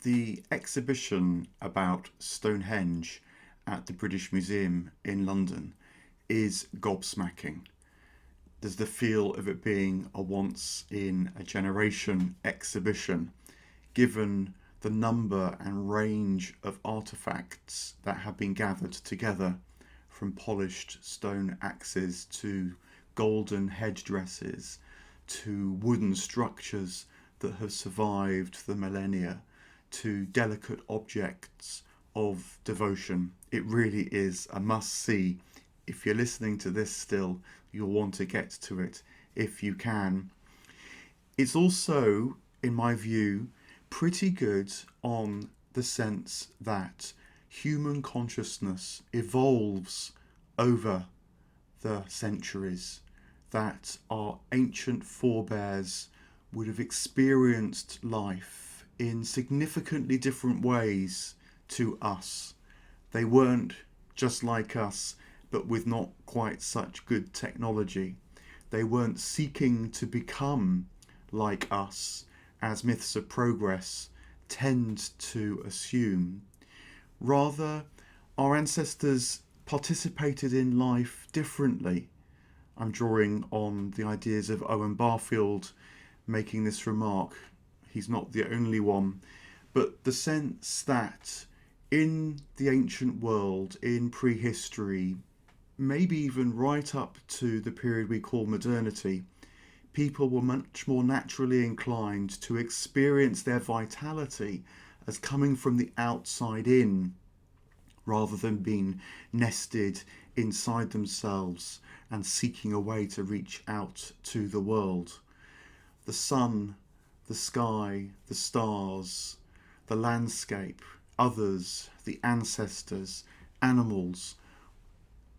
The exhibition about Stonehenge at the British Museum in London is gobsmacking. There's the feel of it being a once in a generation exhibition, given the number and range of artefacts that have been gathered together, from polished stone axes to golden headdresses to wooden structures that have survived the millennia to delicate objects of devotion. It really is a must see. If you're listening to this still, you'll want to get to it if you can. It's also, in my view, pretty good on the sense that human consciousness evolves over the centuries, that our ancient forebears would have experienced life in significantly different ways to us. They weren't just like us, but with not quite such good technology. They weren't seeking to become like us, as myths of progress tend to assume. Rather, our ancestors participated in life differently. I'm drawing on the ideas of Owen Barfield making this remark. He's not the only one. But the sense that in the ancient world, in prehistory, maybe even right up to the period we call modernity, people were much more naturally inclined to experience their vitality as coming from the outside in, rather than being nested inside themselves and seeking a way to reach out to the world. The sun, the sky, the stars, the landscape, others, the ancestors, animals,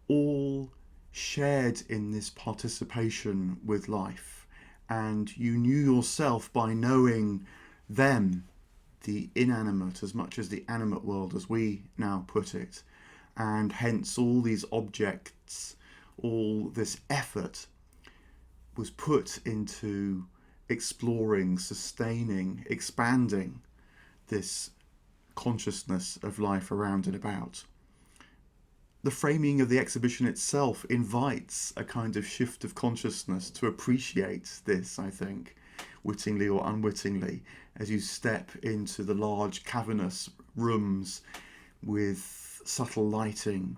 all shared in this participation with life. And you knew yourself by knowing them, the inanimate as much as the animate world, as we now put it. And hence all these objects, all this effort was put into exploring, sustaining, expanding this consciousness of life around and about. The framing of the exhibition itself invites a kind of shift of consciousness to appreciate this, I think, wittingly or unwittingly, as you step into the large cavernous rooms with subtle lighting.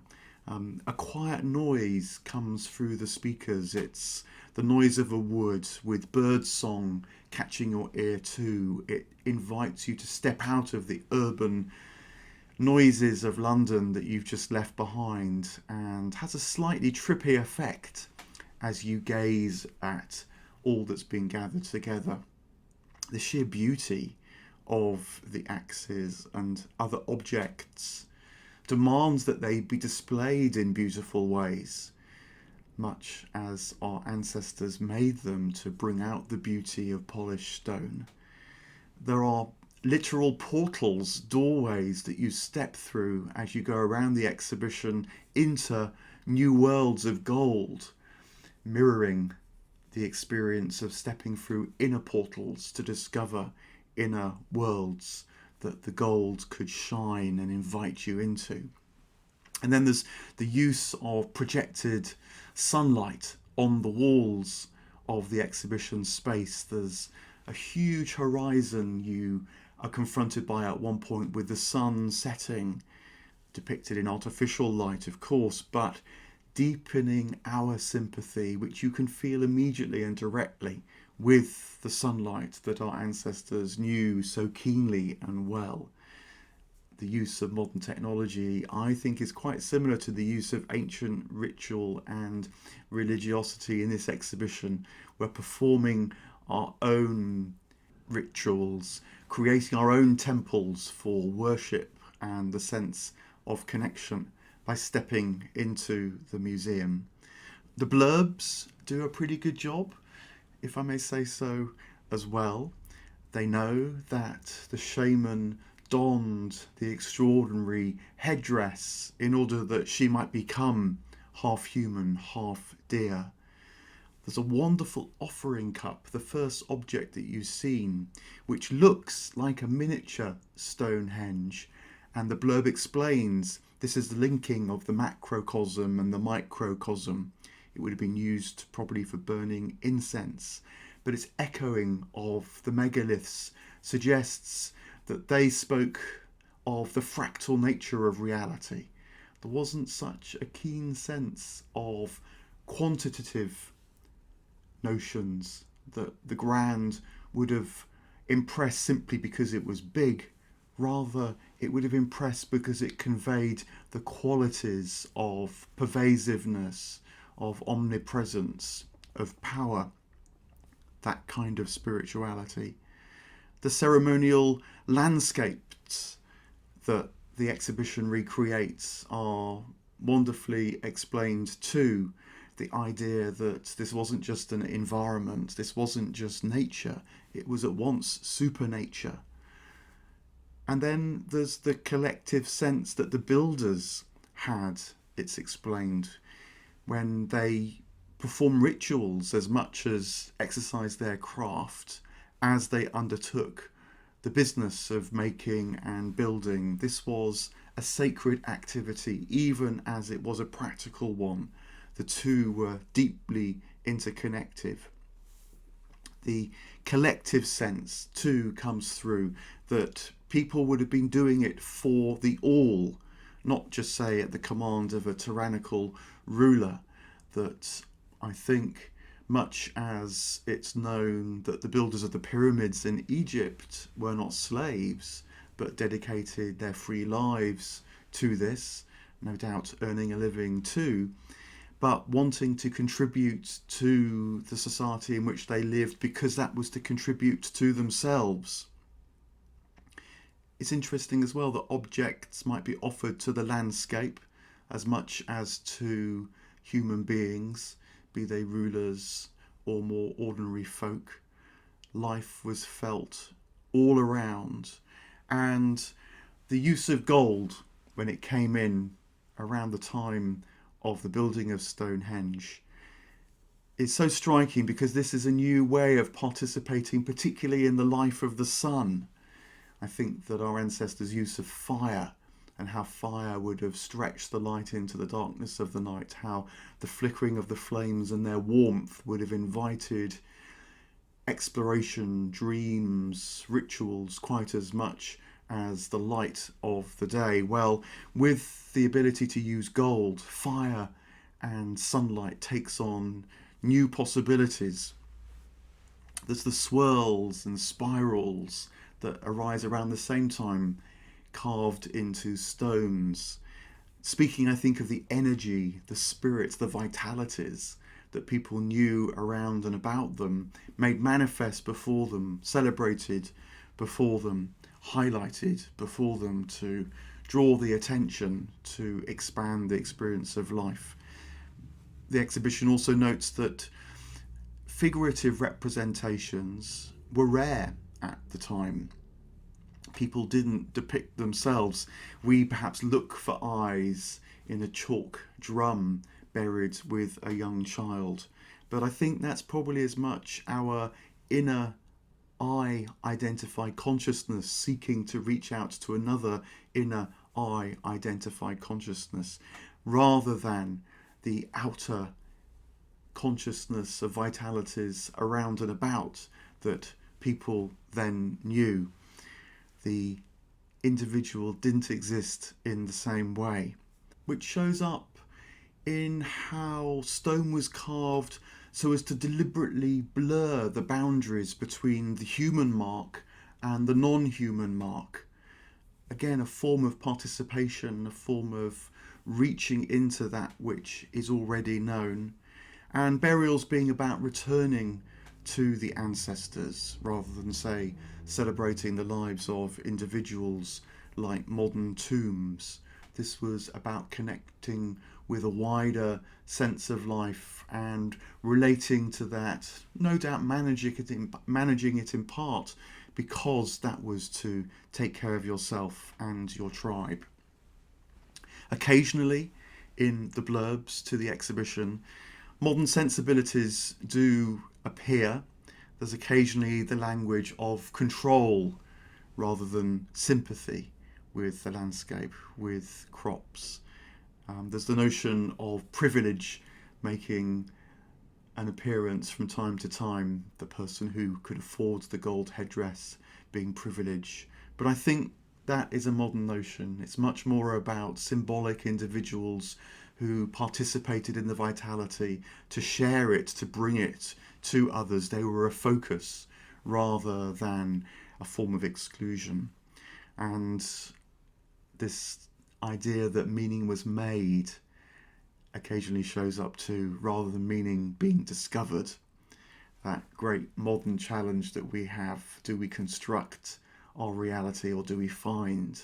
A quiet noise comes through the speakers. It's the noise of a wood with bird song catching your ear too. It invites you to step out of the urban noises of London that you've just left behind, and has a slightly trippy effect as you gaze at all that's been gathered together. The sheer beauty of the axes and other objects demands that they be displayed in beautiful ways, much as our ancestors made them to bring out the beauty of polished stone. There are literal portals, doorways that you step through as you go around the exhibition into new worlds of gold, mirroring the experience of stepping through inner portals to discover inner worlds that the gold could shine and invite you into. And then there's the use of projected sunlight on the walls of the exhibition space. There's a huge horizon you are confronted by at one point, with the sun setting, depicted in artificial light, of course, but deepening our sympathy, which you can feel immediately and directly with the sunlight that our ancestors knew so keenly and well. The use of modern technology, I think, is quite similar to the use of ancient ritual and religiosity in this exhibition. We're performing our own rituals, creating our own temples for worship and the sense of connection by stepping into the museum. The blurbs do a pretty good job, if I may say so, as well. They know that the shaman donned the extraordinary headdress in order that she might become half human, half deer. There's a wonderful offering cup, the first object that you've seen, which looks like a miniature Stonehenge. And the blurb explains this is the linking of the macrocosm and the microcosm. It would have been used probably for burning incense, but its echoing of the megaliths suggests that they spoke of the fractal nature of reality. There wasn't such a keen sense of quantitative notions that the grand would have impressed simply because it was big. Rather, it would have impressed because it conveyed the qualities of pervasiveness, of omnipresence, of power, that kind of spirituality. The ceremonial landscapes that the exhibition recreates are wonderfully explained too. The idea that this wasn't just an environment, this wasn't just nature, it was at once supernature. And then there's the collective sense that the builders had, it's explained, when they perform rituals as much as exercise their craft as they undertook the business of making and building. This was a sacred activity, even as it was a practical one. The two were deeply interconnected. The collective sense too comes through, that people would have been doing it for the all, not just say at the command of a tyrannical ruler. That I think, much as it's known that the builders of the pyramids in Egypt were not slaves but dedicated their free lives to this, no doubt earning a living too, but wanting to contribute to the society in which they lived because that was to contribute to themselves. It's interesting as well that objects might be offered to the landscape as much as to human beings, be they rulers or more ordinary folk. Life was felt all around, and the use of gold when it came in around the time of the building of Stonehenge is so striking, because this is a new way of participating, particularly in the life of the sun. I think that our ancestors' use of fire and how fire would have stretched the light into the darkness of the night, how the flickering of the flames and their warmth would have invited exploration, dreams, rituals quite as much as the light of the day. Well, with the ability to use gold, fire and sunlight takes on new possibilities. There's the swirls and spirals that arise around the same time, carved into stones. Speaking, I think, of the energy, the spirits, the vitalities that people knew around and about them, made manifest before them, celebrated before them, highlighted before them to draw the attention, to expand the experience of life. The exhibition also notes that figurative representations were rare at the time. People didn't depict themselves. We perhaps look for eyes in a chalk drum buried with a young child. But I think that's probably as much our inner I identified consciousness seeking to reach out to another inner I identified consciousness, rather than the outer consciousness of vitalities around and about that people then knew. The individual didn't exist in the same way, which shows up in how stone was carved so as to deliberately blur the boundaries between the human mark and the non-human mark. Again, a form of participation, a form of reaching into that which is already known, and burials being about returning to the ancestors rather than, say, celebrating the lives of individuals like modern tombs. This was about connecting with a wider sense of life and relating to that, no doubt managing it in part because that was to take care of yourself and your tribe. Occasionally, in the blurbs to the exhibition, Modern sensibilities do appear. There's occasionally the language of control rather than sympathy with the landscape, with crops. There's the notion of privilege making an appearance from time to time, the person who could afford the gold headdress being privileged. But I think that is a modern notion. It's much more about symbolic individuals who participated in the vitality to share it, to bring it to others. They were a focus rather than a form of exclusion. And this idea that meaning was made occasionally shows up too, rather than meaning being discovered. That great modern challenge that we have: do we construct our reality or do we find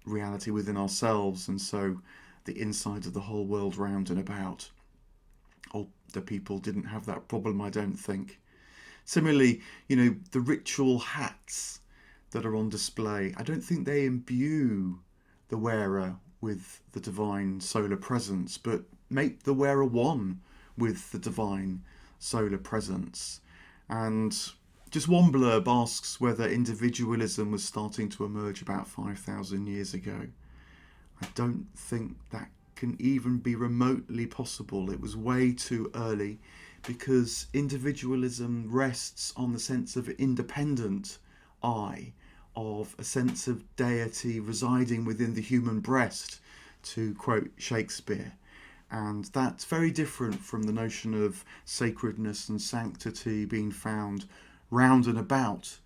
reality within ourselves? And so the insides of the whole world round and about. Older people didn't have that problem, I don't think. Similarly, the ritual hats that are on display, I don't think they imbue the wearer with the divine solar presence, but make the wearer one with the divine solar presence. And just one blurb asks whether individualism was starting to emerge about 5,000 years ago. I don't think that can even be remotely possible. It was way too early, because individualism rests on the sense of independent I, of a sense of deity residing within the human breast, to quote Shakespeare. And that's very different from the notion of sacredness and sanctity being found round and about,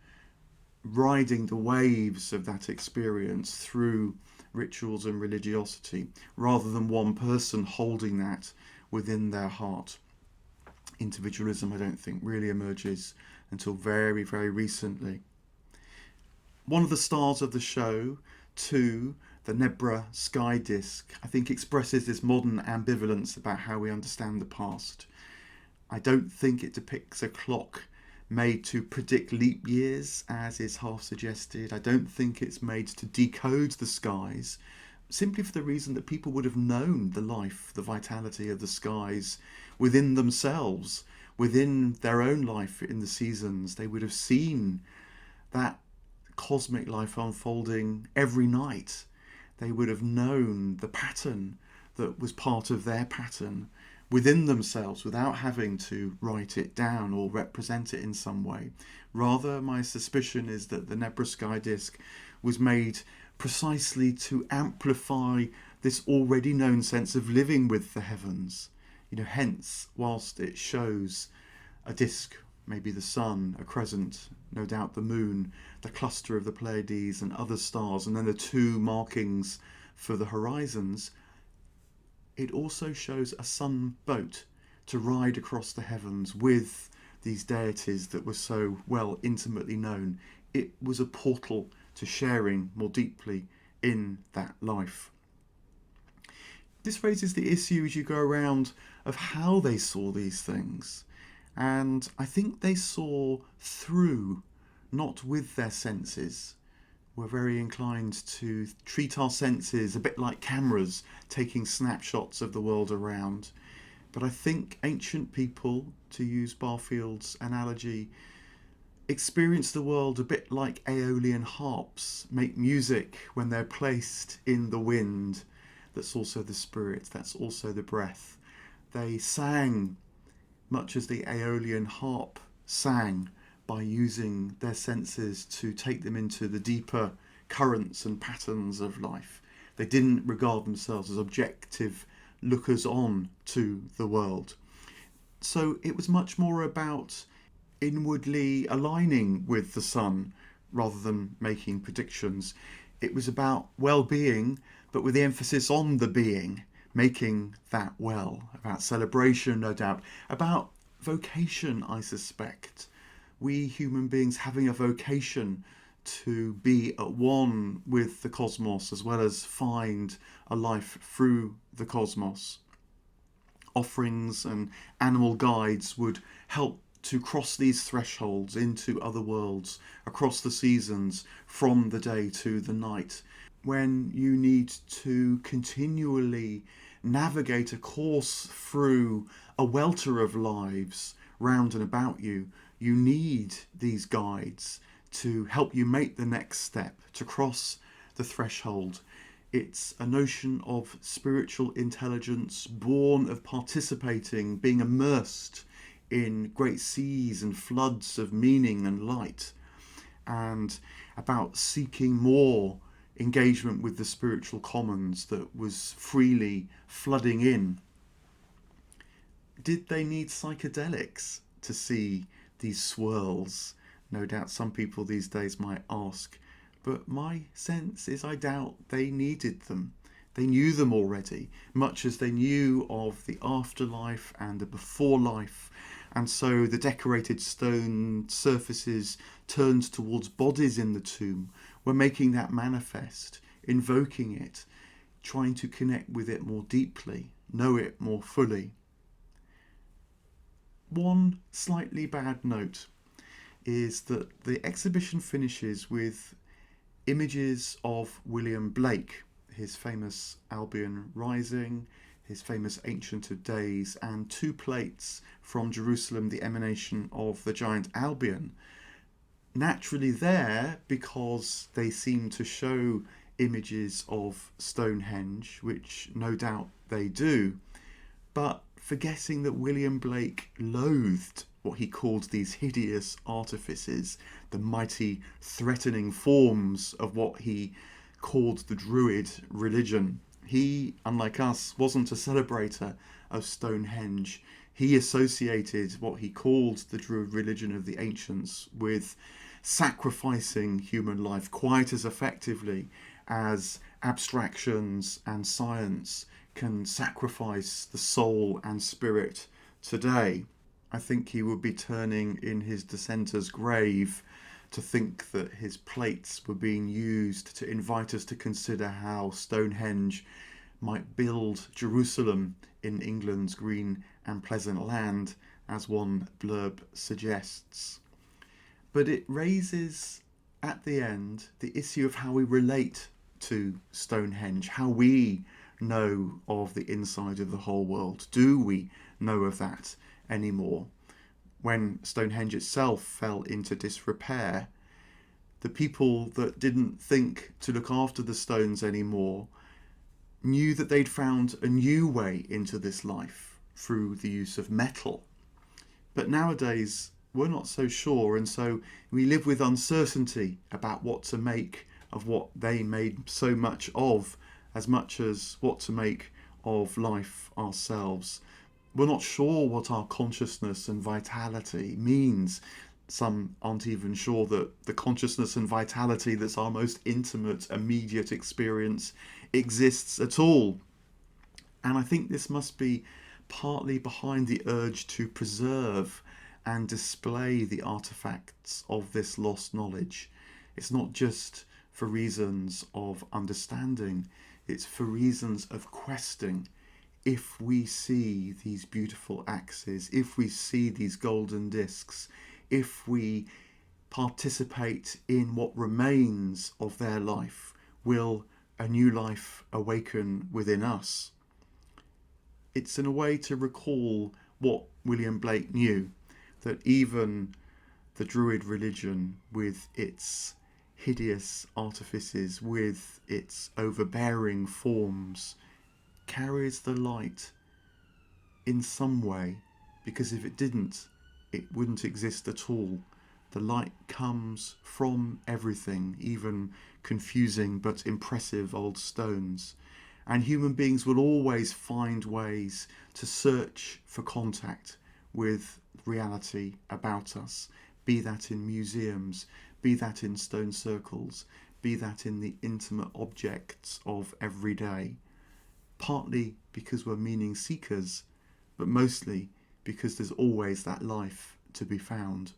riding the waves of that experience through rituals and religiosity, rather than one person holding that within their heart. Individualism, I don't think, really emerges until very, very recently. One of the stars of the show, too, the Nebra sky disk, I think expresses this modern ambivalence about how we understand the past. I don't think it depicts a clock made to predict leap years, as is half suggested. I don't think it's made to decode the skies, simply for the reason that people would have known the life, the vitality of the skies within themselves, within their own life in the seasons. They would have seen that cosmic life unfolding every night. They would have known the pattern that was part of their pattern within themselves without having to write it down or represent it in some way. Rather, my suspicion is that the Nebra sky disk was made precisely to amplify this already known sense of living with the heavens. Hence, whilst it shows a disk, maybe the sun, a crescent, no doubt the moon, the cluster of the Pleiades and other stars, and then the two markings for the horizons, it also shows a sun boat to ride across the heavens with these deities that were so well intimately known. It was a portal to sharing more deeply in that life. This raises the issue as you go around of how they saw these things. And I think they saw through, not with their senses. We're very inclined to treat our senses a bit like cameras, taking snapshots of the world around. But I think ancient people, to use Barfield's analogy, experience the world a bit like Aeolian harps, make music when they're placed in the wind. That's also the spirit, that's also the breath. They sang much as the Aeolian harp sang, by using their senses to take them into the deeper currents and patterns of life. They didn't regard themselves as objective lookers on to the world. So it was much more about inwardly aligning with the sun rather than making predictions. It was about well-being, but with the emphasis on the being, making that well, about celebration, no doubt, about vocation, I suspect. We human beings having a vocation to be at one with the cosmos, as well as find a life through the cosmos. Offerings and animal guides would help to cross these thresholds into other worlds, across the seasons, from the day to the night, when you need to continually navigate a course through a welter of lives round and about you, you need these guides to help you make the next step, to cross the threshold. It's a notion of spiritual intelligence born of participating, being immersed in great seas and floods of meaning and light, and about seeking more engagement with the spiritual commons that was freely flooding in. Did they need psychedelics to see these swirls? No doubt some people these days might ask, but my sense is I doubt they needed them. They knew them already, much as they knew of the afterlife and the before life, and so the decorated stone surfaces turned towards bodies in the tomb were making that manifest, invoking it, trying to connect with it more deeply, know it more fully. One slightly bad note is that the exhibition finishes with images of William Blake, his famous Albion Rising, his famous Ancient of Days, and 2 plates from Jerusalem, the emanation of the giant Albion. Naturally there, because they seem to show images of Stonehenge, which no doubt they do, but forgetting that William Blake loathed what he called these hideous artifices, the mighty threatening forms of what he called the Druid religion. He, unlike us, wasn't a celebrator of Stonehenge. He associated what he called the Druid religion of the ancients with sacrificing human life quite as effectively as abstractions and science can sacrifice the soul and spirit today. I think he would be turning in his dissenter's grave to think that his plates were being used to invite us to consider how Stonehenge might build Jerusalem in England's green and pleasant land, as one blurb suggests. But it raises at the end the issue of how we relate to Stonehenge, how we know of the inside of the whole world. Do we know of that anymore? When Stonehenge itself fell into disrepair, the people that didn't think to look after the stones anymore knew that they'd found a new way into this life through the use of metal. But nowadays, we're not so sure, and so we live with uncertainty about what to make of what they made so much of, as much as what to make of life ourselves. We're not sure what our consciousness and vitality means. Some aren't even sure that the consciousness and vitality that's our most intimate, immediate experience exists at all. And I think this must be partly behind the urge to preserve and display the artefacts of this lost knowledge. It's not just for reasons of understanding, it's for reasons of questing. If we see these beautiful axes, if we see these golden discs, if we participate in what remains of their life, will a new life awaken within us? It's in a way to recall what William Blake knew, that even the Druid religion, with its hideous artifices, with its overbearing forms, carries the light in some way, because if it didn't, it wouldn't exist at all. The light comes from everything, even confusing but impressive old stones. And human beings will always find ways to search for contact with reality about us, be that in museums, be that in stone circles, be that in the intimate objects of every day. Partly because we're meaning seekers, but mostly because there's always that life to be found.